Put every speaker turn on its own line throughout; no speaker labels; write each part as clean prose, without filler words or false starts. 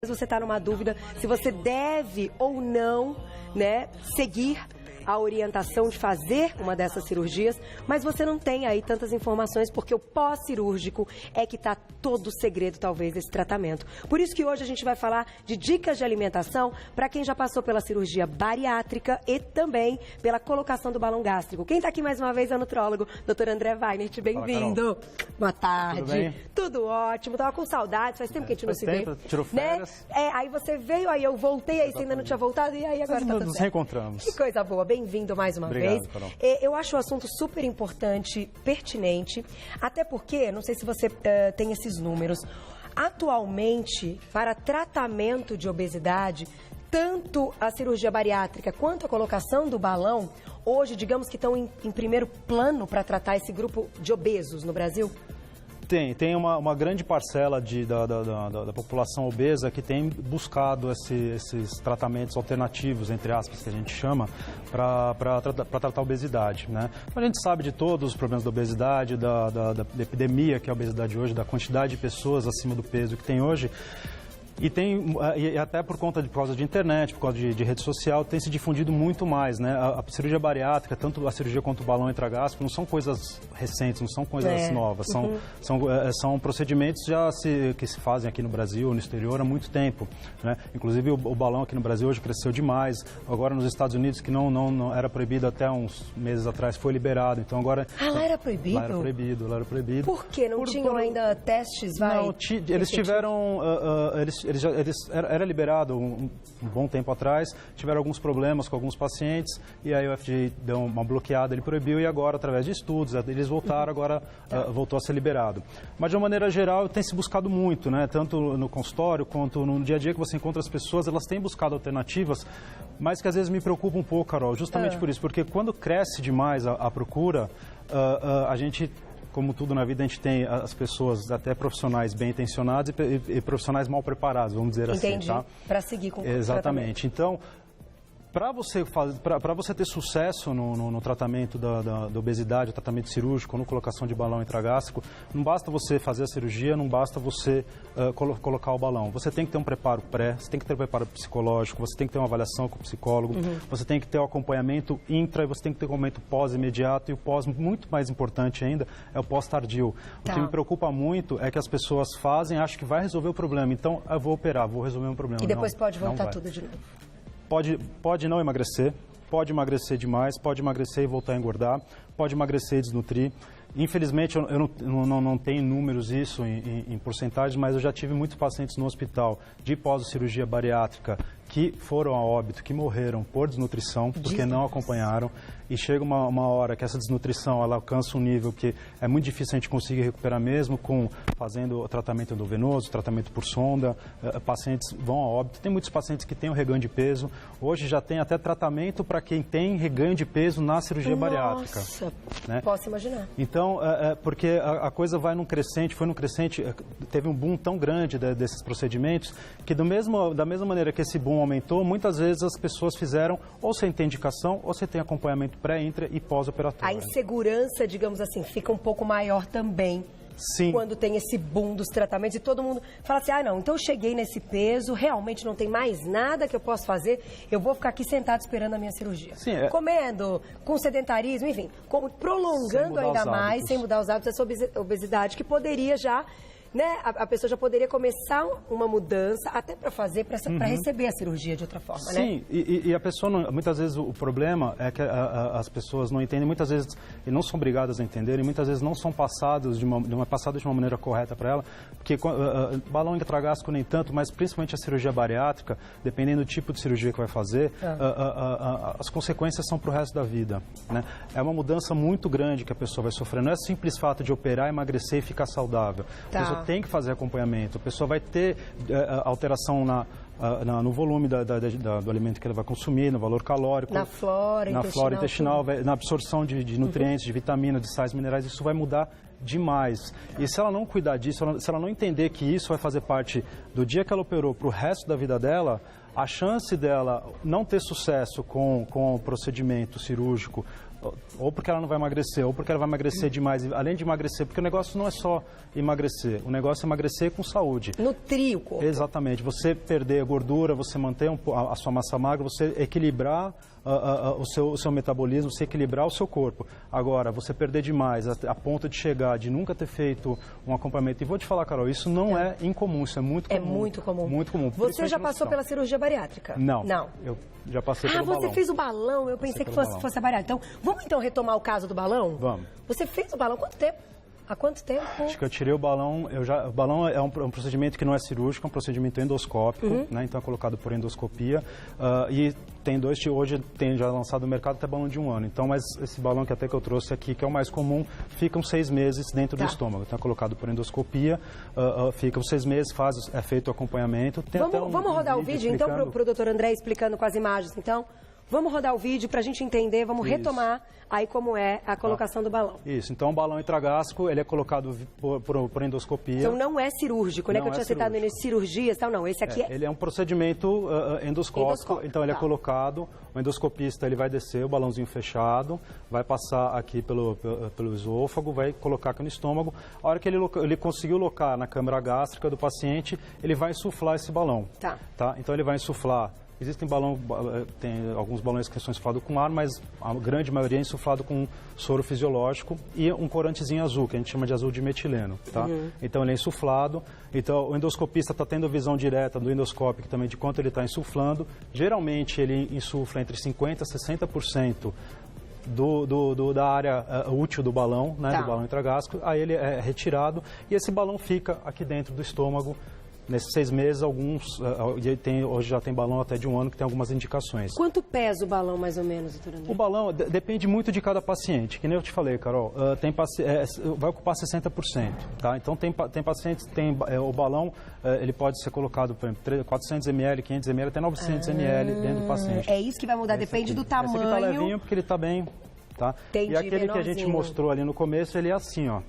Você está numa dúvida se você deve ou não, né, seguir a orientação de fazer uma dessas cirurgias, mas você não tem aí tantas informações porque o pós-cirúrgico é que está todo o segredo, talvez, desse tratamento. Por isso que hoje a gente vai falar de dicas de alimentação para quem já passou pela cirurgia bariátrica e também pela colocação do balão gástrico. Quem está aqui mais uma vez é o nutrólogo, Dr. André Weinert. Bem-vindo. Boa tarde.
Tudo bem?
Tudo ótimo. Tava com saudades, faz tempo que a gente não se vê.
Tirou férias.
Né? Aí você veio, aí eu voltei, aí você ainda não tinha voltado, e aí agora tá tudo
nos
certo.
reencontramos.
Que coisa boa. Bem-vindo mais uma
Obrigado,
vez.
Carol.
Eu acho o assunto super importante, pertinente, até porque, não sei se você tem esses números, atualmente, para tratamento de obesidade, tanto a cirurgia bariátrica quanto a colocação do balão, hoje, digamos que estão em primeiro plano para tratar esse grupo de obesos no Brasil?
Tem uma grande parcela da população obesa que tem buscado esses tratamentos alternativos, entre aspas, que a gente chama, para tratar a obesidade, né? A gente sabe de todos os problemas da obesidade, da epidemia que é a obesidade hoje, da quantidade de pessoas acima do peso que tem hoje. E até por causa de internet, por causa de rede social, tem se difundido muito mais, né? A cirurgia bariátrica, tanto a cirurgia quanto o balão intragástrico, não são coisas recentes, não são coisas novas. São procedimentos que se fazem aqui no Brasil, no exterior, há muito tempo, né? Inclusive o balão aqui no Brasil hoje cresceu demais. Agora nos Estados Unidos, que não era proibido até uns meses atrás, foi liberado. Então agora...
lá era proibido?
Lá era proibido.
Por quê? Não tinham ainda testes?
Não, eles tiveram... Era liberado um bom tempo atrás, tiveram alguns problemas com alguns pacientes e aí o FDA deu uma bloqueada, ele proibiu e agora, através de estudos, eles voltaram, agora voltou a ser liberado. Mas, de uma maneira geral, tem se buscado muito, né? Tanto no consultório quanto no dia a dia que você encontra as pessoas, elas têm buscado alternativas, mas que às vezes me preocupa um pouco, Carol, justamente por isso, porque quando cresce demais a procura, a gente... Como tudo na vida, a gente tem as pessoas, até profissionais bem intencionados e profissionais mal preparados, vamos dizer assim, tá?
Para seguir com o
Exatamente. Então, para você ter sucesso no tratamento da obesidade, tratamento cirúrgico, no colocação de balão intragástrico, não basta você fazer a cirurgia, não basta você colocar o balão. Você tem que ter um preparo pré, você tem que ter um preparo psicológico, você tem que ter uma avaliação com o psicólogo, você tem que ter o acompanhamento intra e você tem que ter o acompanhamento pós-imediato e o pós, muito mais importante ainda, é o pós-tardio. O que me preocupa muito é que as pessoas fazem, acham que vai resolver o problema, então eu vou operar, vou resolver o problema.
E depois pode voltar tudo de novo.
Pode não emagrecer, pode emagrecer demais, pode emagrecer e voltar a engordar, pode emagrecer e desnutrir. Infelizmente, eu não tenho números isso em porcentagens, mas eu já tive muitos pacientes no hospital de pós-cirurgia bariátrica que foram a óbito, que morreram por desnutrição, porque não acompanharam. E chega uma hora que essa desnutrição ela alcança um nível que é muito difícil a gente conseguir recuperar mesmo fazendo o tratamento endovenoso, tratamento por sonda, pacientes vão a óbito. Tem muitos pacientes que têm o reganho de peso. Hoje já tem até tratamento para quem tem reganho de peso na cirurgia bariátrica.
Nossa,
né?
Posso imaginar.
Então, porque a coisa vai num crescente, teve um boom tão grande desses procedimentos que da mesma maneira que esse boom aumentou, muitas vezes as pessoas fizeram ou sem ter indicação ou sem ter acompanhamento pré, intra e pós-operatório.
A insegurança, digamos assim, fica um pouco maior também.
Sim.
Quando tem esse boom dos tratamentos e todo mundo fala assim, não, então eu cheguei nesse peso, realmente não tem mais nada que eu possa fazer, eu vou ficar aqui sentado esperando a minha cirurgia.
Sim,
comendo, com sedentarismo, enfim, prolongando ainda mais, sem mudar os hábitos, essa obesidade que poderia já... Né? A pessoa já poderia começar uma mudança até para fazer, para receber a cirurgia de outra forma, né?
Sim, e a pessoa, muitas vezes o problema é que as pessoas não entendem, muitas vezes, e não são obrigadas a entender, e muitas vezes não são passadas de uma maneira correta para ela, porque balão intragástrico nem tanto, mas principalmente a cirurgia bariátrica, dependendo do tipo de cirurgia que vai fazer, as consequências são para o resto da vida, né? É uma mudança muito grande que a pessoa vai sofrer, não é simples fato de operar, emagrecer e ficar saudável. A pessoa tem que fazer acompanhamento, a pessoa vai ter alteração no volume do alimento que ela vai consumir, no valor calórico,
na flora
intestinal, na absorção de nutrientes, de vitaminas, de sais minerais, isso vai mudar demais. E se ela não cuidar disso, se ela não entender que isso vai fazer parte do dia que ela operou para o resto da vida dela, a chance dela não ter sucesso com o procedimento cirúrgico ou porque ela não vai emagrecer, ou porque ela vai emagrecer demais, além de emagrecer, porque o negócio não é só emagrecer, o negócio é emagrecer com saúde.
Nutrir o corpo.
Exatamente, você perder a gordura, você manter a sua massa magra, você equilibrar o seu metabolismo, você equilibrar o seu corpo. Agora, você perder demais a ponto de chegar, de nunca ter feito um acompanhamento. E vou te falar, Carol, isso não é incomum, isso é muito comum.
É muito comum.
Muito comum.
Você já passou pela cirurgia bariátrica?
Não.
Não.
Eu já passei pelo balão.
Ah, você fez o balão. Eu pensei que fosse a bariátrica. Então, vamos então retomar o caso do balão?
Vamos.
Você fez o balão quanto tempo? Há quanto tempo?
Acho que eu tirei o balão. O balão é um procedimento que não é cirúrgico, é um procedimento endoscópico, né? Então é colocado por endoscopia. E tem hoje tem já lançado no mercado até balão de 1 ano. Então, mas esse balão que até que eu trouxe aqui, que é o mais comum, ficam 6 meses dentro do estômago. Então é colocado por endoscopia, ficam 6 meses, é feito o acompanhamento.
Vamos rodar o vídeo então para o doutor André explicando com as imagens, então? Vamos rodar o vídeo para a gente entender, vamos retomar aí como é a colocação do balão.
Isso, então o balão intragástrico, ele é colocado por endoscopia.
Então não é cirúrgico, né? Que eu tinha citado no início, cirurgias, tal, não, esse aqui é...
Ele é um procedimento endoscópico, então ele é colocado, o endoscopista ele vai descer o balãozinho fechado, vai passar aqui pelo esôfago, vai colocar aqui no estômago. A hora que ele conseguiu locar na câmara gástrica do paciente, ele vai insuflar esse balão.
Tá.
Então ele vai insuflar. Existem tem alguns balões que são insuflados com ar, mas a grande maioria é insuflado com soro fisiológico e um corantezinho azul, que a gente chama de azul de metileno, tá? Então ele é insuflado, então o endoscopista está tendo visão direta do endoscópio também de quanto ele está insuflando. Geralmente ele insufla entre 50% a 60% da área útil do balão, né, do balão intragástrico, aí ele é retirado e esse balão fica aqui dentro do estômago. Nesses 6 meses, hoje já tem balão até de 1 ano que tem algumas indicações.
Quanto pesa o balão, mais ou menos, doutor André?
O balão depende muito de cada paciente. Que nem eu te falei, Carol, vai ocupar 60%. Tá? Então, tem pacientes que o balão ele pode ser colocado, por exemplo, 400 ml, 500 ml, até 900 ml dentro do paciente.
É isso que vai mudar, depende do tamanho.
Esse aqui tá levinho porque ele está bem... Tá?
Entendi,
e aquele
menorzinho.
que a gente mostrou ali no começo, ele é assim, ó.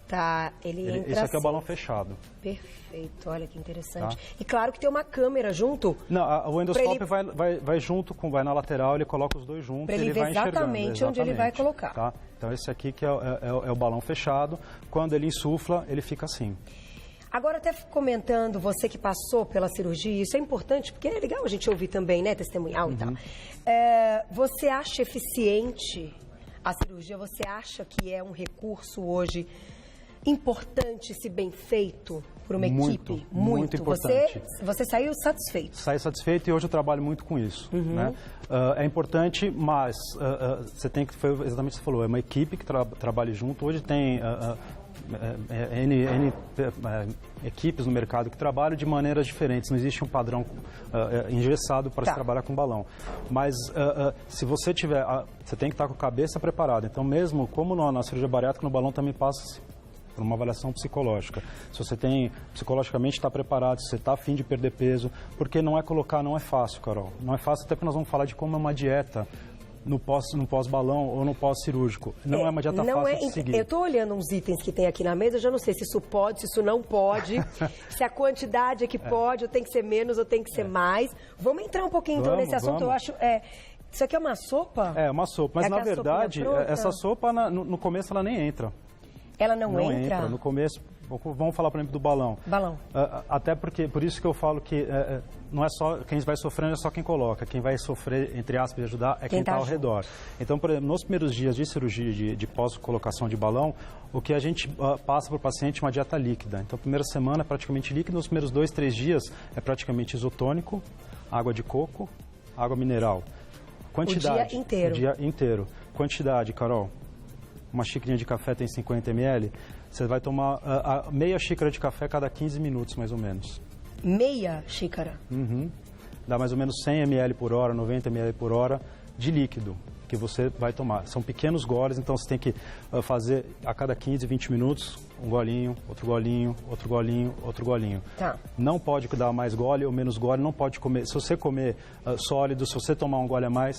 Tá, ele entra
Esse aqui é o balão fechado.
Perfeito, olha que interessante. Tá. E claro que tem uma câmera junto.
Não, o endoscópio vai junto, vai na lateral, ele coloca os dois juntos, ele vai enxergando.
Exatamente onde ele vai colocar.
Tá? Então esse aqui que é o balão fechado, quando ele insufla, ele fica assim.
Agora, até comentando, você que passou pela cirurgia, isso é importante, porque é legal a gente ouvir também, né, testemunhal e tal. Você acha eficiente a cirurgia? Você acha que é um recurso hoje importante, se bem feito, por uma equipe?
Muito importante.
Você saiu satisfeito?
Saí satisfeito e hoje eu trabalho muito com isso. Né? É importante, mas você tem que, foi exatamente o que você falou, é uma equipe que trabalha junto. Hoje tem equipes no mercado que trabalham de maneiras diferentes. Não existe um padrão engessado para se trabalhar com balão. Mas se você tiver, você tem que estar com a cabeça preparada. Então, mesmo como na cirurgia bariátrica, no balão também passa por uma avaliação psicológica. Se você tem, psicologicamente está preparado, se você está a fim de perder peso, porque não é fácil, Carol. Não é fácil, até porque nós vamos falar de como é uma dieta no pós-balão ou no pós-cirúrgico. Não é uma dieta fácil de seguir.
Eu estou olhando uns itens que tem aqui na mesa, eu já não sei se isso pode, se isso não pode, se a quantidade é que pode, ou tem que ser menos, ou tem que ser mais. Vamos entrar um pouquinho então nesse assunto, eu acho... Isso aqui é uma sopa?
É, uma sopa, mas na verdade, essa sopa no começo ela nem entra.
Ela não entra?
No começo, vamos falar, por exemplo, do balão.
Balão.
Até porque, por isso que eu falo que não é só quem vai sofrendo, é só quem coloca. Quem vai sofrer, entre aspas, e ajudar é quem está ao redor. Então, por exemplo, nos primeiros dias de cirurgia, de pós-colocação de balão, o que a gente passa para o paciente é uma dieta líquida. Então, a primeira semana é praticamente líquida, nos primeiros 2, 3 dias é praticamente isotônico, água de coco, água mineral. Quantidade.
O dia inteiro.
O dia inteiro. Quantidade, Carol. Uma xícarinha de café tem 50 ml, você vai tomar meia xícara de café a cada 15 minutos, mais ou menos.
Meia xícara?
Dá mais ou menos 100 ml por hora, 90 ml por hora de líquido que você vai tomar. São pequenos goles, então você tem que fazer a cada 15, 20 minutos, um golinho, outro golinho, outro golinho, outro golinho.
Tá.
Não pode dar mais gole ou menos gole, não pode comer. Se você comer sólido, se você tomar um gole a mais,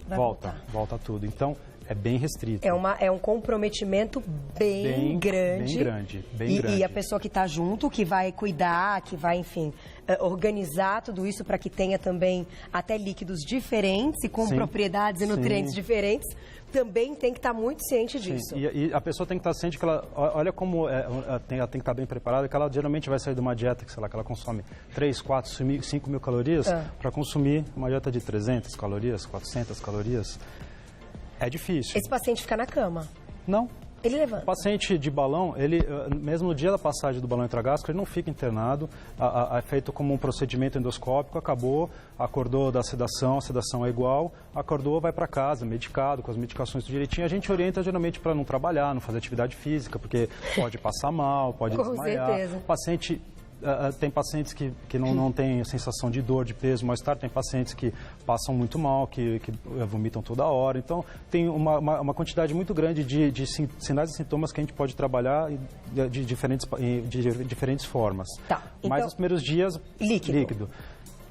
volta tudo. Então, é bem restrito.
É um comprometimento bem grande.
Bem grande.
E a pessoa que está junto, que vai cuidar, que vai, enfim, organizar tudo isso para que tenha também até líquidos diferentes e com propriedades e nutrientes diferentes, também tem que estar muito ciente disso.
E a pessoa tem que estar ciente que ela, olha como ela tem que estar bem preparada, que ela geralmente vai sair de uma dieta que, sei lá, que ela consome 3, 4, 5 mil calorias para consumir uma dieta de 300 calorias, 400 calorias. É difícil.
Esse paciente fica na cama?
Não.
Ele levanta.
O paciente de balão, ele, mesmo no dia da passagem do balão intragástrico, ele não fica internado, é feito como um procedimento endoscópico, acabou, acordou da sedação, a sedação é igual, acordou, vai para casa, medicado, com as medicações tudo direitinho. A gente orienta geralmente para não trabalhar, não fazer atividade física, porque pode passar mal, pode desmaiar. Com certeza. O paciente... tem pacientes que não têm sensação de dor, de peso, mal-estar, tem pacientes que passam muito mal, que vomitam toda hora. Então, tem uma quantidade muito grande de sinais e sintomas que a gente pode trabalhar de diferentes formas.
Tá. Então,
mas nos primeiros dias, líquido.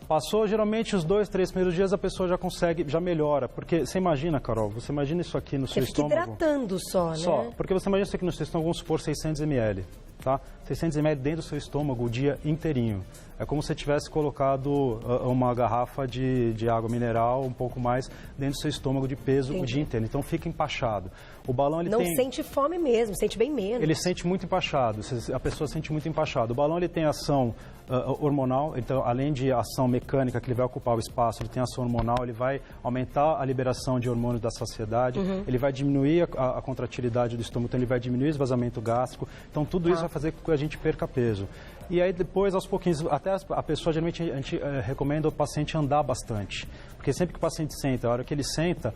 Passou, geralmente, os 2, 3 primeiros dias, a pessoa já consegue, já melhora. Porque você imagina, Carol, você imagina isso aqui no seu estômago.
Você fica hidratando só, né?
Só, porque você imagina isso aqui no seu estômago, vamos supor 600 ml. Tá? 600 ml dentro do seu estômago o dia inteirinho. É como se você tivesse colocado uma garrafa de água mineral, um pouco mais, dentro do seu estômago de peso o dia inteiro. Então fica empachado. O balão, ele
não sente fome mesmo, sente bem menos.
Ele sente muito empachado, a pessoa sente muito empachado. O balão, ele tem ação hormonal, então além de ação mecânica que ele vai ocupar o espaço, ele tem ação hormonal, ele vai aumentar a liberação de hormônios da saciedade, ele vai diminuir a contratilidade do estômago, então ele vai diminuir o esvaziamento gástrico. Então tudo isso vai fazer com que a gente perca peso. E aí depois, aos pouquinhos, até a pessoa, geralmente a gente recomenda o paciente andar bastante. Porque sempre que o paciente senta, a hora que ele senta,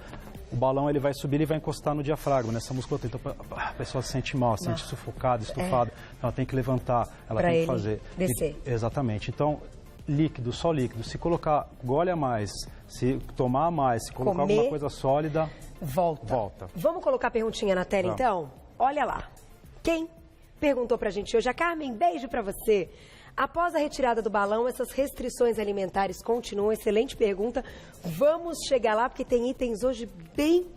o balão ele vai subir e vai encostar no diafragma, nessa musculatura. Então a pessoa se sente mal, se sente sufocada, estufada. Então ela tem que levantar, ela tem que fazer.
Descer.
Exatamente. Então, líquido, só líquido. Se colocar gole a mais, se tomar a mais, se colocar alguma coisa sólida, volta.
Vamos colocar a perguntinha na tela, então? Olha lá. Quem perguntou pra gente hoje? A Carmen, beijo pra você. Após a retirada do balão, essas restrições alimentares continuam? Excelente pergunta. Vamos chegar lá, porque tem itens hoje bem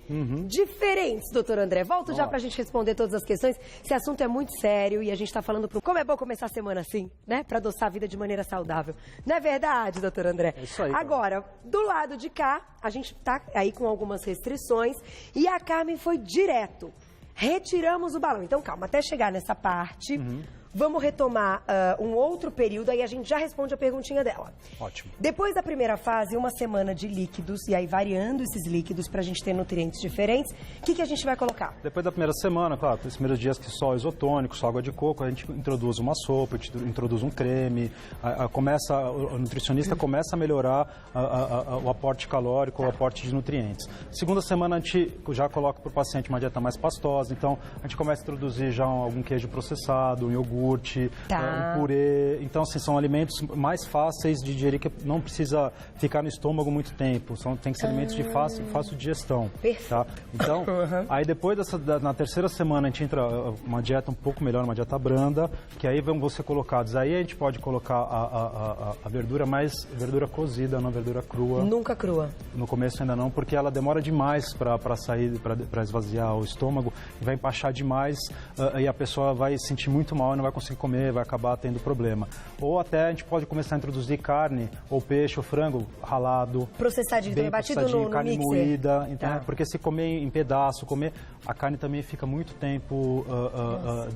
diferentes, doutor André. Volto já pra gente responder todas as questões. Esse assunto é muito sério e a gente tá falando como é bom começar a semana assim, né? Pra adoçar a vida de maneira saudável. Não é verdade, doutor André?
É isso aí.
Agora, do lado de cá, a gente tá aí com algumas restrições e a Carmen foi direto. Retiramos o balão. Então, calma, até chegar nessa parte, vamos retomar um outro período, aí a gente já responde a perguntinha dela.
Ótimo.
Depois da primeira fase, uma semana de líquidos, e aí variando esses líquidos para a gente ter nutrientes diferentes, o que a gente vai colocar? Depois
da primeira semana, claro, os primeiros dias que só isotônico, só água de coco, a gente introduz uma sopa, a gente introduz um creme, o nutricionista começa a melhorar o aporte calórico, o aporte de nutrientes. Segunda semana, a gente já coloca para o paciente uma dieta mais pastosa, então a gente começa a introduzir já algum queijo processado, um iogurte, um purê. Então, assim, são alimentos mais fáceis de digerir, que não precisa ficar no estômago muito tempo. Tem que ser alimentos de fácil digestão.
Perfeito.
Tá? Então, aí depois na terceira semana a gente entra uma dieta um pouco melhor, uma dieta branda, que aí vão ser colocados. Aí a gente pode colocar a verdura, mas verdura cozida, não verdura crua.
Nunca crua.
No começo ainda não, porque ela demora demais para sair, para esvaziar o estômago, vai empachar demais e a pessoa vai sentir muito mal e não vai conseguir comer, vai acabar tendo problema. Ou até a gente pode começar a introduzir carne, ou peixe, ou frango ralado.
Processadinho, bem batido no
carne
mixer.
Moída. Então, porque se comer em pedaço, a carne também fica muito tempo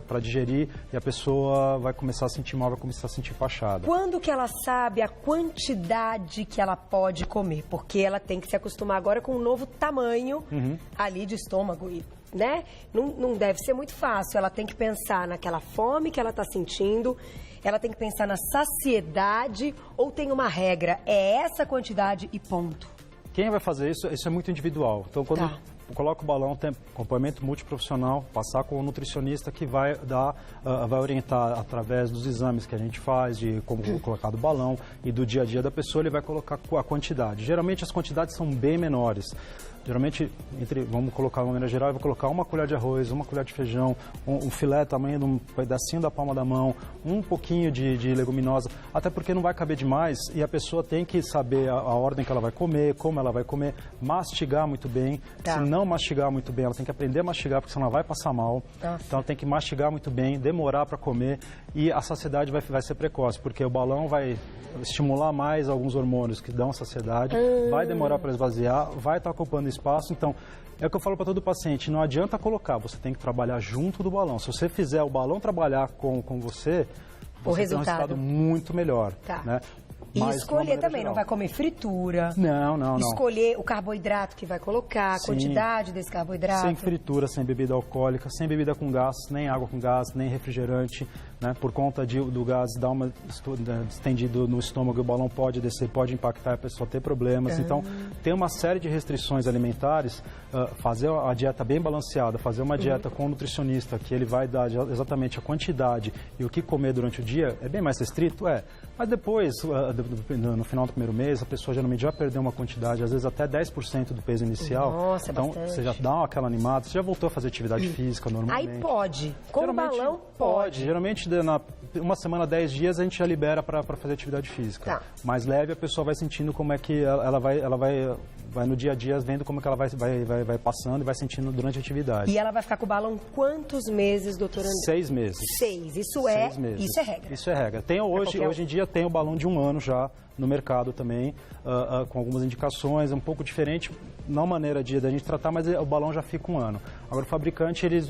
para digerir e a pessoa vai começar a sentir mal, vai começar a sentir empachada.
Quando que ela sabe a quantidade que ela pode comer? Porque ela tem que se acostumar agora com um novo tamanho ali de estômago e... né? Não deve ser muito fácil. Ela tem que pensar naquela fome que ela está sentindo, ela tem que pensar na saciedade, ou tem uma regra, é essa quantidade e ponto?
Quem vai fazer isso é muito individual. Então, quando eu coloco o balão, tem acompanhamento multiprofissional, passar com o nutricionista que vai orientar através dos exames que a gente faz, de como colocar do balão e do dia a dia da pessoa, ele vai colocar a quantidade. Geralmente as quantidades são bem menores. Geralmente, vamos colocar de uma maneira geral, eu vou colocar uma colher de arroz, uma colher de feijão, um filé tamanho de um pedacinho da palma da mão, um pouquinho de leguminosa, até porque não vai caber demais e a pessoa tem que saber a ordem que ela vai comer, como ela vai comer, mastigar muito bem.
Tá.
Se não mastigar muito bem, ela tem que aprender a mastigar, porque senão ela vai passar mal.
Nossa.
Então ela tem que mastigar muito bem, demorar para comer e a saciedade vai ser precoce, porque o balão vai estimular mais alguns hormônios que dão saciedade, vai demorar para esvaziar, vai estar ocupando espaço. Então, é o que eu falo para todo paciente, não adianta colocar, você tem que trabalhar junto do balão. Se você fizer o balão trabalhar com você, você tem um resultado muito melhor.
Tá.
Né?
E
Mas,
escolher também,
geral.
não vai comer fritura.
Não.
Escolher o carboidrato que vai colocar, a
Sim.
quantidade desse carboidrato.
Sem fritura, sem bebida alcoólica, sem bebida com gás, nem água com gás, nem refrigerante, né? Por conta do gás dar uma estendido no estômago, o balão pode descer, pode impactar a pessoa ter problemas. Então, tem uma série de restrições alimentares, fazer a dieta bem balanceada, fazer uma dieta com um nutricionista, que ele vai dar exatamente a quantidade e o que comer durante o dia, é bem mais restrito? Mas depois, no final do primeiro mês, a pessoa geralmente já perdeu uma quantidade, às vezes até 10% do peso inicial.
Nossa,
então,
bastante.
você já dá aquela animada, você já voltou a fazer atividade física normalmente.
Aí pode. Com o balão, pode.
Geralmente, uma semana, 10 dias, a gente já libera para fazer atividade física.
Tá.
Mais leve, a pessoa vai sentindo como é que ela vai no dia a dia, vendo como é que ela vai passando e vai sentindo durante a atividade.
E ela vai ficar com o balão quantos meses, doutora André?
6 meses.
6. Isso
6 meses.
Isso é regra.
Isso é regra. Hoje em dia tem o balão de 1 ano já no mercado também, com algumas indicações, é um pouco diferente na maneira da gente tratar, mas o balão já fica 1 ano. Agora o fabricante ele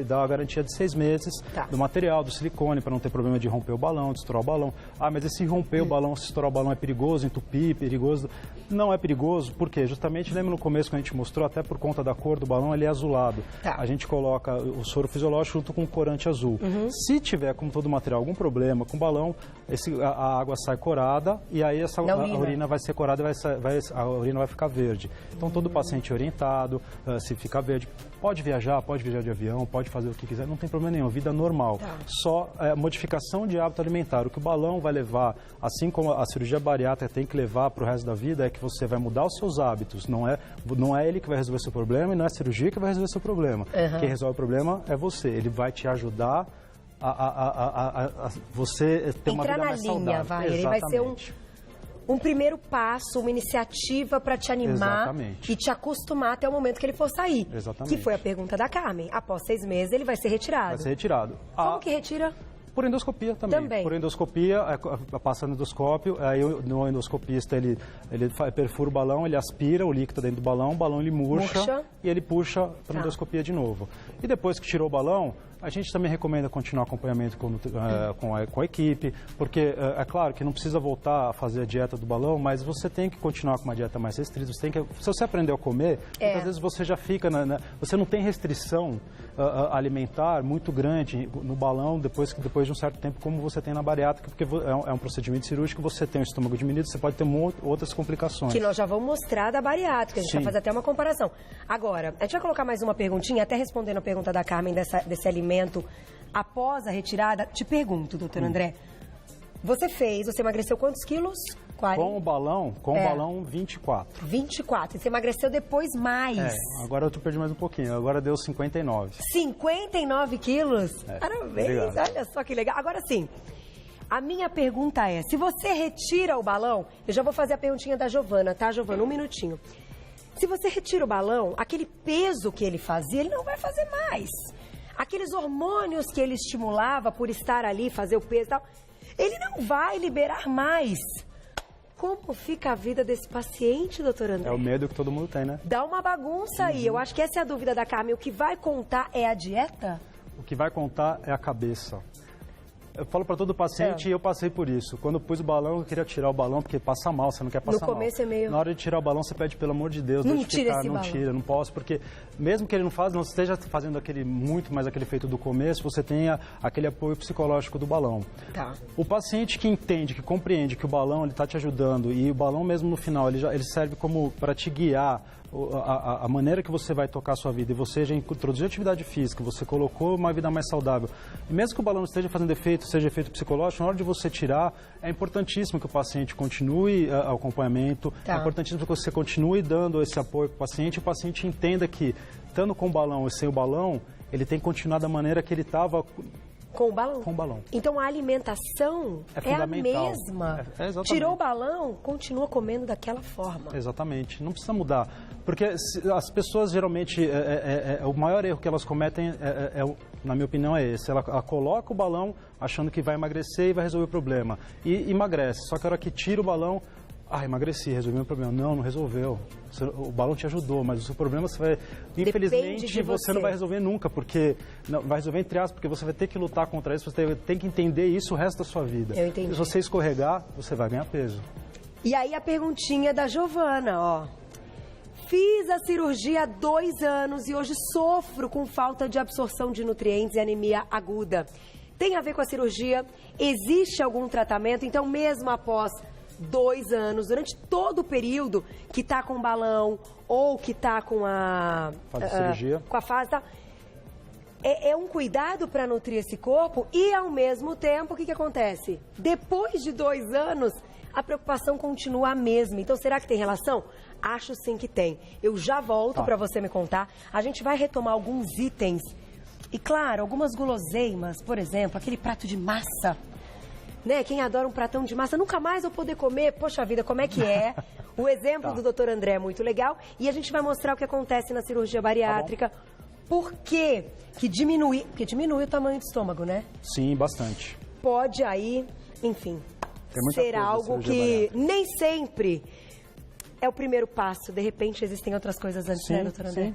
dá a garantia de 6 meses do material, do silicone, para não ter problema de romper o balão, de estourar o balão. Mas e se romper o balão, se estourar o balão é perigoso, entupir, perigoso? Não é perigoso, por quê? Justamente, lembra no começo que a gente mostrou, até por conta da cor do balão, ele é azulado. A gente coloca o soro fisiológico junto com o corante azul. Se tiver, como todo material, algum problema com o balão, a água sai corada e aí a urina vai ser corada e a urina vai ficar verde. Então todo paciente é orientado, se fica verde, pode viajar de avião, pode fazer o que quiser, não tem problema nenhum, vida normal. Só modificação de hábito alimentar. O que o balão vai levar, assim como a cirurgia bariátrica tem que levar para o resto da vida, é que você vai mudar os seus hábitos. Não é ele que vai resolver seu problema e não é a cirurgia que vai resolver seu problema. Quem resolve o problema é você. Ele vai te ajudar a você ter uma vida mais saudável.
Ele vai ser um primeiro passo, uma iniciativa para te animar e te acostumar até o momento que ele for sair. Que foi a pergunta da Carmen. Após 6 meses, ele vai ser retirado.
Vai ser retirado.
Como que retira?
Por endoscopia também. Por endoscopia, passa no endoscópio, aí no endoscopista ele perfura o balão, ele aspira o líquido dentro do balão, o balão ele murcha e ele puxa para a endoscopia de novo. E depois que tirou o balão, a gente também recomenda continuar acompanhamento com a equipe, porque é claro que não precisa voltar a fazer a dieta do balão, mas você tem que continuar com uma dieta mais restrita. Se você aprendeu a comer, muitas vezes você já fica, você não tem restrição alimentar muito grande no balão depois de um certo tempo, como você tem na bariátrica, porque é um procedimento cirúrgico, você tem o estômago diminuído, você pode ter outras complicações. Que
nós já vamos mostrar da bariátrica, a gente vai fazer até uma comparação. Agora, a gente vai colocar mais uma perguntinha, até respondendo a pergunta da Carmen desse alimento após a retirada. Te pergunto, doutor André, você emagreceu quantos quilos? 40?
Com o balão, 24.
24. E você emagreceu depois mais.
Agora eu perdi mais um pouquinho. Agora deu 59.
59 quilos? Parabéns,
obrigado.
Olha só que legal. Agora sim, a minha pergunta é, se você retira o balão, eu já vou fazer a perguntinha da Giovana, tá, Giovana? Um minutinho. Se você retira o balão, aquele peso que ele fazia, ele não vai fazer mais. Aqueles hormônios que ele estimulava por estar ali, fazer o peso e tal, ele não vai liberar mais. Como fica a vida desse paciente, doutor André?
É o medo que todo mundo tem, né?
Dá uma bagunça aí. Eu acho que essa é a dúvida da Carmen. O que vai contar é a dieta?
O que vai contar é a cabeça. Eu falo para todo paciente e eu passei por isso. Quando eu pus o balão, eu queria tirar o balão, porque passa mal, você não quer passar mal.
No começo é meio...
Na hora de tirar o balão, você pede, pelo amor de Deus,
não tira esse balão.
Não tira, não posso, porque mesmo que ele não esteja fazendo muito mais aquele efeito do começo, você tem aquele apoio psicológico do balão. O paciente que entende, que compreende que o balão está te ajudando e o balão mesmo no final, ele serve como para te guiar a maneira que você vai tocar a sua vida e você já introduziu atividade física, você colocou uma vida mais saudável, e mesmo que o balão esteja fazendo efeito, seja efeito psicológico, na hora de você tirar, é importantíssimo que o paciente continue ao acompanhamento, é importantíssimo que você continue dando esse apoio para o paciente entenda que, estando com o balão e sem o balão, ele tem que continuar da maneira que ele estava.
Com o balão?
Com o balão.
Então a alimentação é a mesma.
Exatamente.
Tirou o balão, continua comendo daquela forma.
Exatamente. Não precisa mudar. Porque as pessoas geralmente, o maior erro que elas cometem, na minha opinião, é esse. Ela coloca o balão achando que vai emagrecer e vai resolver o problema. E emagrece. Só que a hora que tira o balão, emagreci, resolvi o problema. Não resolveu. O balão te ajudou, mas o seu problema você vai... Infelizmente, você não vai resolver nunca, porque... Não, vai resolver entre aspas, porque você vai ter que lutar contra isso, você tem que entender isso o resto da sua vida.
Eu entendi.
Se você escorregar, você vai ganhar peso.
E aí a perguntinha da Giovana, ó. Fiz a cirurgia há 2 anos e hoje sofro com falta de absorção de nutrientes e anemia aguda. Tem a ver com a cirurgia? Existe algum tratamento? Então, mesmo após 2 anos, durante todo o período que está com balão ou que está com a
fase de cirurgia,
com a fase, tá? É um cuidado para nutrir esse corpo e, ao mesmo tempo, o que acontece? Depois de 2 anos, a preocupação continua a mesma. Então, será que tem relação? Acho sim que tem. Eu já volto para você me contar. A gente vai retomar alguns itens e, claro, algumas guloseimas, por exemplo, aquele prato de massa. Né? Quem adora um pratão de massa, nunca mais vou poder comer. Poxa vida, como é que é? O exemplo do Dr. André é muito legal. E a gente vai mostrar o que acontece na cirurgia bariátrica. Por que diminui? Porque diminui o tamanho do estômago, né?
Sim, bastante.
Pode aí, enfim, ser algo que nem sempre é o primeiro passo. De repente, existem outras coisas antes, né, doutor André? Sim.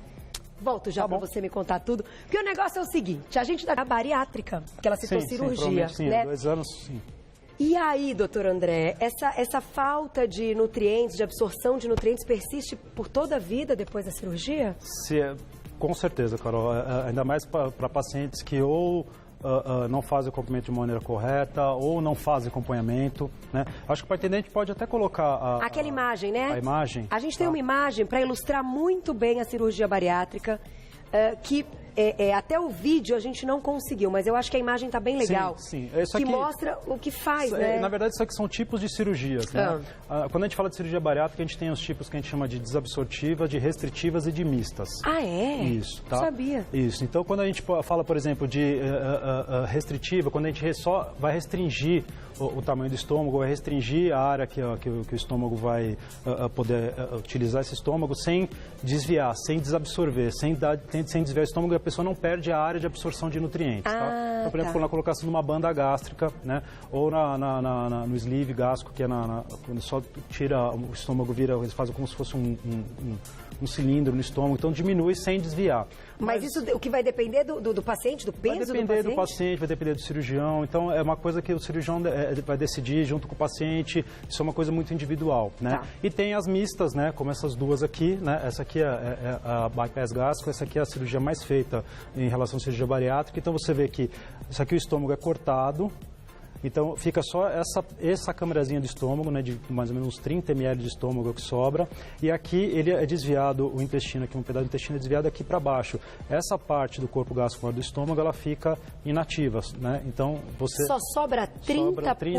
Volto já para você me contar tudo. Porque o negócio é o seguinte, a gente da bariátrica, que ela citou cirurgia, né?
2 anos, sim.
E aí, doutor André, essa falta de nutrientes, de absorção de nutrientes, persiste por toda a vida depois da cirurgia?
Com certeza, Carol. Ainda mais para pacientes que ou não fazem o acompanhamento de maneira correta ou não fazem acompanhamento, né? Acho que para entender a gente pode até colocar
aquela imagem, né?
A imagem.
A gente tem uma imagem para ilustrar muito bem a cirurgia bariátrica, que até o vídeo a gente não conseguiu, mas eu acho que a imagem está bem legal.
Sim.
Que mostra o que faz, né?
Na verdade, isso aqui são tipos de cirurgias, né? Quando a gente fala de cirurgia bariátrica, a gente tem os tipos que a gente chama de desabsortivas, de restritivas e de mistas.
Ah, é?
Isso, tá?
Não sabia.
Isso. Então, quando a gente fala, por exemplo, de restritiva, quando a gente só vai restringir o tamanho do estômago, vai restringir a área que o estômago vai poder utilizar esse estômago sem desviar, sem desabsorver, sem desviar o estômago, e a pessoa não perde a área de absorção de nutrientes, tá? Então, por exemplo, na colocação de uma banda gástrica, né? Ou no sleeve gástrico, que é quando só tira o estômago, eles fazem como se fosse um cilindro no estômago, então diminui sem desviar.
Mas isso o que vai depender do paciente, do peso do paciente? Vai
depender do paciente, vai depender do cirurgião, então é uma coisa que o cirurgião vai decidir junto com o paciente, isso é uma coisa muito individual, né? Tá. E tem as mistas, né? Como essas duas aqui, né? Essa aqui é a bypass gástrico, essa aqui é a cirurgia mais feita em relação à cirurgia bariátrica, então você vê que isso aqui o estômago é cortado, então fica só essa câmerazinha do estômago, né, de mais ou menos uns 30 ml de estômago que sobra, e aqui ele é desviado, o intestino aqui, um pedaço do intestino é desviado aqui para baixo. Essa parte do corpo gástrico do estômago, ela fica inativa, né? Então você...
Só sobra 30%,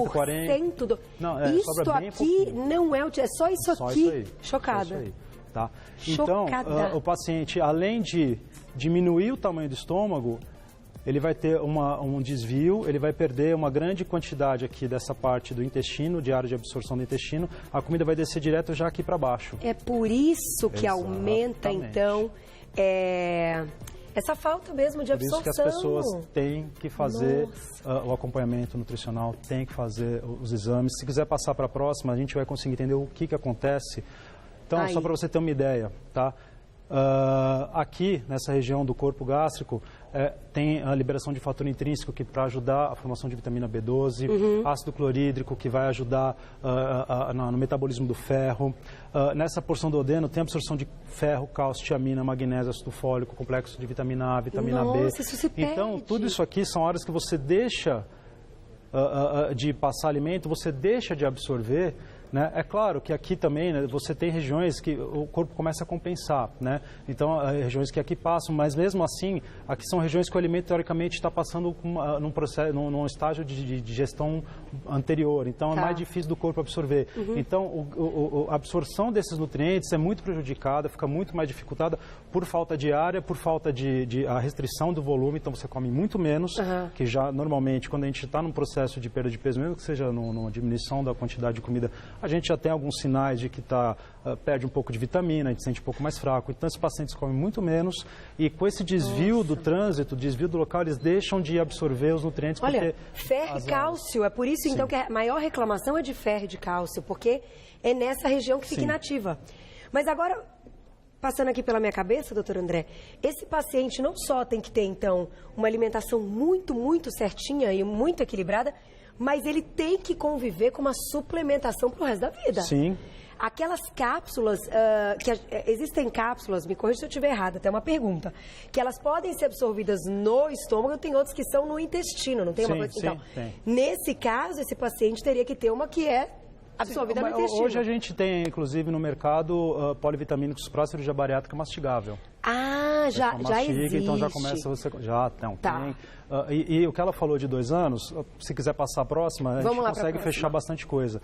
40%? Do...
Não,
Isto
sobra bem
aqui
pouquinho.
Não é só isso
só
aqui?
Isso aí.
Chocada.
Só isso aí, tá? Então, o paciente, além de diminuir o tamanho do estômago, ele vai ter um desvio, ele vai perder uma grande quantidade aqui dessa parte do intestino, de área de absorção do intestino, a comida vai descer direto já aqui para baixo.
É por isso que aumenta, então, essa falta mesmo de absorção.
Por isso que as pessoas têm que fazer o acompanhamento nutricional, têm que fazer os exames. Se quiser passar para a próxima, a gente vai conseguir entender o que acontece. Então, só para você ter uma ideia, tá? Aqui, nessa região do corpo gástrico, tem a liberação de fator intrínseco que para ajudar a formação de vitamina B12, ácido clorídrico que vai ajudar no metabolismo do ferro. Nessa porção do duodeno tem absorção de ferro, cálcio, tiamina, magnésio, ácido fólico, complexo de vitamina A, vitamina B.
Isso se perde.
Então, tudo isso aqui são horas que você deixa de passar alimento, você deixa de absorver, né? É claro que aqui também, né, você tem regiões que o corpo começa a compensar, né? Então, regiões que aqui passam, mas mesmo assim, aqui são regiões que o alimento, teoricamente, está passando num processo, num estágio de digestão anterior. Então, é mais difícil do corpo absorver. Então, a absorção desses nutrientes é muito prejudicada, fica muito mais dificultada por falta de área, por falta de a restrição do volume. Então, você come muito menos, que já, normalmente, quando a gente está num processo de perda de peso, mesmo que seja numa diminuição da quantidade de comida, a gente já tem alguns sinais de que perde um pouco de vitamina, a gente se sente um pouco mais fraco. Então, esses pacientes comem muito menos e com esse desvio do trânsito, desvio do local, eles deixam de absorver os nutrientes.
Olha, ferro e cálcio, é por isso então que a maior reclamação é de ferro e de cálcio, porque é nessa região que fica inativa. Mas agora, passando aqui pela minha cabeça, doutor André, esse paciente não só tem que ter, então, uma alimentação muito, muito certinha e muito equilibrada, mas ele tem que conviver com uma suplementação para o resto da vida.
Sim.
Aquelas cápsulas, existem cápsulas, me corrija se eu estiver errada, até uma pergunta, que elas podem ser absorvidas no estômago, tem outras que são no intestino, não tem uma coisa? Então, nesse caso, esse paciente teria que ter uma que é absorvida no intestino.
Hoje a gente tem, inclusive, no mercado, polivitamínicos para cirurgia bariátrica mastigável.
Ah, já existe.
Então já começa você... tem. E o que ela falou de 2 anos, se quiser passar a próxima, a gente consegue fechar bastante coisa.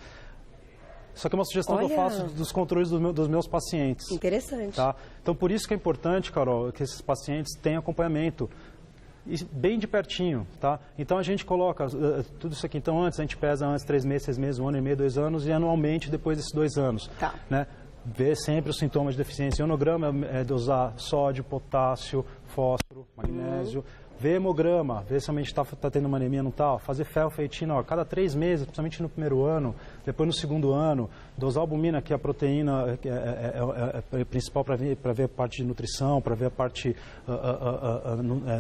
Só que é uma sugestão que eu faço dos controles dos meus pacientes.
Interessante.
Tá? Então, por isso que é importante, Carol, que esses pacientes tenham acompanhamento. E bem de pertinho, tá? Então, a gente coloca tudo isso aqui. Então, antes, a gente pesa antes 3 meses, 6 meses, 1 ano e meio, 2 anos, e anualmente depois desses 2 anos.
Tá.
Né? Ver sempre os sintomas de deficiência. O ionograma é dosar sódio, potássio, fósforo, magnésio. Ver hemograma, ver se a gente está tendo uma anemia, não está. Fazer ferro-feitina, a cada 3 meses, principalmente no primeiro ano, depois no segundo ano. Dosar albumina, que é a proteína é principal para ver a parte de nutrição, para ver a parte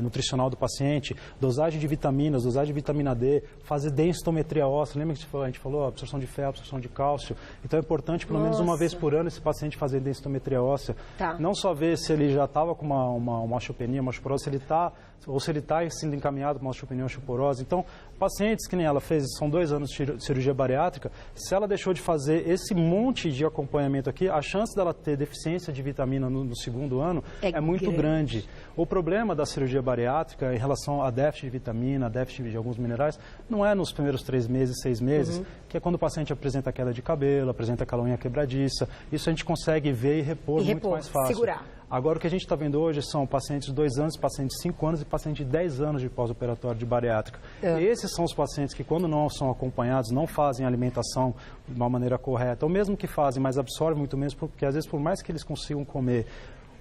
nutricional do paciente. Dosagem de vitaminas, dosagem de vitamina D. Fazer densitometria óssea. Lembra que a gente falou absorção de ferro, absorção de cálcio? Então é importante, pelo menos uma vez por ano, esse paciente fazer densitometria óssea.
Tá.
Não só ver se ele já estava com uma osteopenia, uma osteoporose, se ele está... ou se ele está sendo encaminhado para uma osteopenia ou osteoporose. Então, pacientes que nem ela fez, são 2 anos de cirurgia bariátrica, se ela deixou de fazer esse monte de acompanhamento aqui, a chance dela ter deficiência de vitamina no segundo ano é muito grande. O problema da cirurgia bariátrica em relação a déficit de vitamina, déficit de alguns minerais, não é nos primeiros 3 meses, 6 meses, que é quando o paciente apresenta queda de cabelo, apresenta aquela unha quebradiça. Isso a gente consegue ver e repor muito mais fácil.
Segurar.
Agora, o que a gente está vendo hoje são pacientes de 2 anos, pacientes de 5 anos e pacientes de 10 anos de pós-operatório de bariátrica. Esses são os pacientes que, quando não são acompanhados, não fazem alimentação de uma maneira correta, ou mesmo que fazem, mas absorvem muito menos, porque às vezes, por mais que eles consigam comer,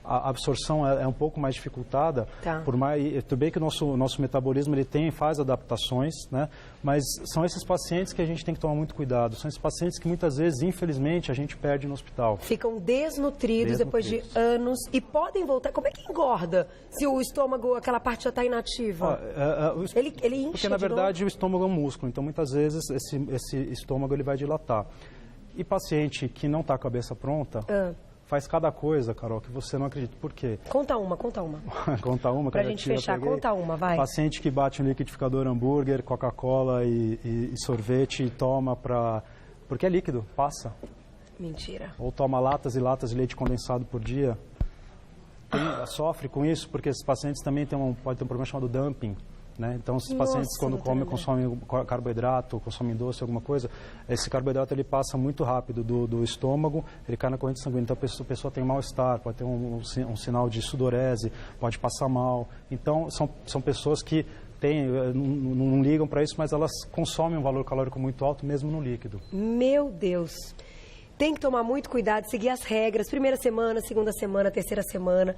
a absorção é um pouco mais dificultada, tudo bem que o nosso metabolismo faz adaptações, né? Mas são esses pacientes que a gente tem que tomar muito cuidado, são esses pacientes que muitas vezes, infelizmente, a gente perde no hospital.
Ficam desnutridos depois de anos e podem voltar. Como é que engorda se o estômago, aquela parte já está inativa? Ele incha.
Porque, na verdade, o estômago é um músculo, então muitas vezes esse estômago ele vai dilatar. E paciente que não está com a cabeça pronta... faz cada coisa, Carol, que você não acredita. Por quê?
Conta uma.
Conta uma.
Pra gente fechar, conta uma, vai.
Paciente que bate no liquidificador hambúrguer, Coca-Cola e sorvete e toma porque é líquido, passa.
Mentira.
Ou toma latas e latas de leite condensado por dia. Sofre com isso, porque esses pacientes também pode ter um problema chamado dumping. Né? Então, esses pacientes, quando consomem carboidrato, consomem doce, alguma coisa, esse carboidrato ele passa muito rápido do estômago, ele cai na corrente sanguínea. Então, a pessoa tem mal-estar, pode ter um sinal de sudorese, pode passar mal. Então, são pessoas que não ligam para isso, mas elas consomem um valor calórico muito alto, mesmo no líquido.
Meu Deus! Tem que tomar muito cuidado, seguir as regras. Primeira semana, segunda semana, terceira semana.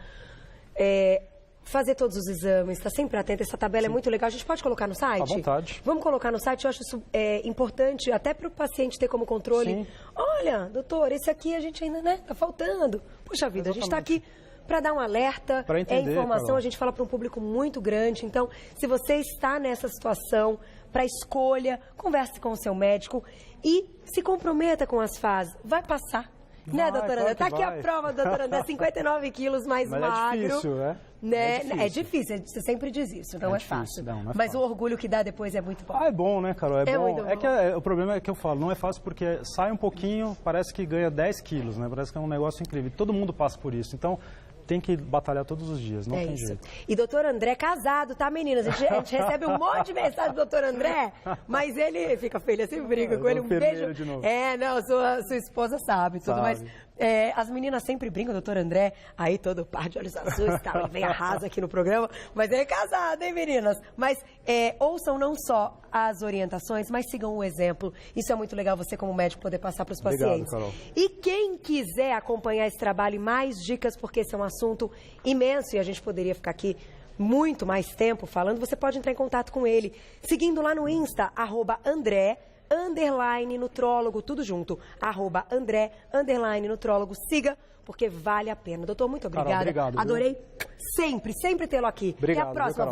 Fazer todos os exames, estar sempre atento. Essa tabela é muito legal. A gente pode colocar no site?
À vontade.
Vamos colocar no site. Eu acho isso importante, até para o paciente ter como controle.
Sim.
Olha, doutor, esse aqui a gente ainda, tá faltando. Puxa vida, a gente está aqui para dar um alerta.
Para entender,
informação,
Carol.
a gente fala para um público muito grande. Então, se você está nessa situação, para escolha, converse com o seu médico e se comprometa com as fases. Vai passar. Né, doutora André?
Claro
Tá
que
aqui a
vai.
prova, doutora André. 59 quilos mais
Mas
magro.
é difícil, né?
Né? É difícil, você sempre diz isso, não é
difícil,
fácil.
não é
Mas
fácil.
o orgulho que dá depois é muito bom.
É bom, né, Carol? É
muito
bom.
bom.
É que o problema é que eu falo, não é fácil porque sai um pouquinho, parece que ganha 10 quilos, né? Parece que é um negócio incrível. Todo mundo passa por isso. Então, tem que batalhar todos os dias, não tem jeito.
E doutor André casado, tá, meninas? A gente recebe um monte de mensagem do doutor André, mas ele fica feliz, sempre briga com ele. Um beijo.
De novo.
Não, sua esposa sabe tudo, mas as meninas sempre brincam, doutor André, aí todo par de olhos azuis, tá, ele vem arrasa aqui no programa, mas ele é casado, hein, meninas? Mas ouçam não só as orientações, mas sigam o exemplo. Isso é muito legal, você como médico poder passar para os pacientes.
Carol.
E quem quiser acompanhar esse trabalho e mais dicas, porque esse é um assunto imenso e a gente poderia ficar aqui muito mais tempo falando, você pode entrar em contato com ele, seguindo lá no Insta, @André_nutrólogo, tudo junto, @André_nutrólogo, siga, porque vale a pena. Doutor, muito obrigada.
Carol, obrigado,
Adorei sempre tê-lo aqui.
Obrigado,
Até a próxima.